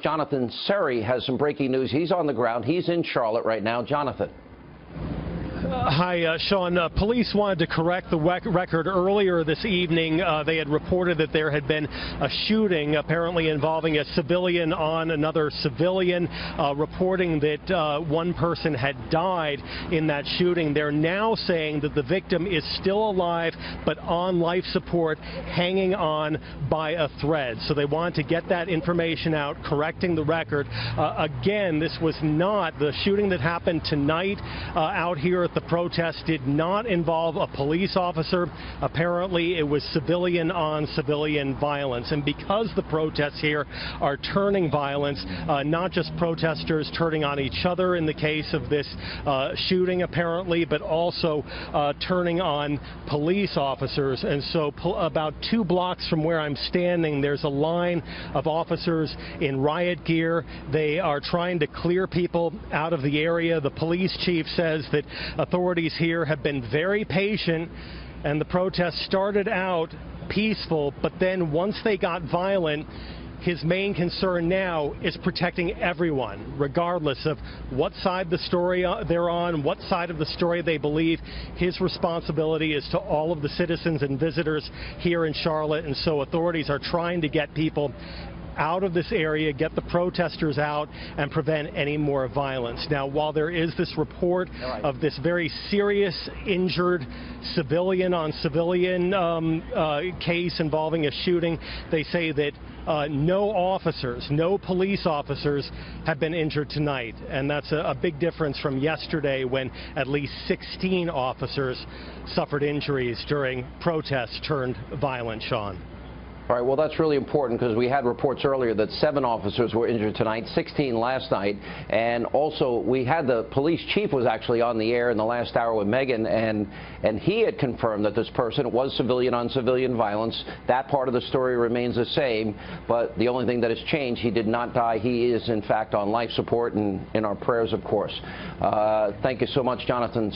Jonathan Serry has some breaking news. He's on the ground. He's in Charlotte right now. Jonathan. Hi, Sean. Police wanted to correct the record earlier this evening. They had reported that there had been a shooting, apparently involving a civilian on another civilian, reporting that one person had died in that shooting. They're now saying that the victim is still alive, but on life support, hanging on by a thread. So they wanted to get that information out, correcting the record. Again, this was not the shooting that happened tonight out here at the protest did not involve a police officer. Apparently, it was civilian on civilian violence. And because the protests here are turning violence, not just protesters turning on each other in the case of this shooting, apparently, but also turning on police officers. And so about 2 blocks from where I'm standing, there's a line of officers in riot gear. They are trying to clear people out of the area. The police chief says that authorities here have been very patient, and the protests started out peaceful, but then once they got violent, his main concern now is protecting everyone, regardless of what side the story they're on, what side of the story they believe. His responsibility is to all of the citizens and visitors here in Charlotte, and so authorities are trying to get people out of this area, get the protesters out, and prevent any more violence. Now, while there is this report of this very serious injured civilian on civilian case involving a shooting, they say that no police officers have been injured tonight. And that's a big difference from yesterday when at least 16 officers suffered injuries during protests turned violent, Sean. All right, well, that's really important because we had reports earlier that 7 officers were injured tonight, 16 last night. And also, we had the police chief was actually on the air in the last hour with Megan, and he had confirmed that this person was civilian on civilian violence. That part of the story remains the same, but the only thing that has changed, he did not die. He is, in fact, on life support and in our prayers, of course. Thank you so much, Jonathan.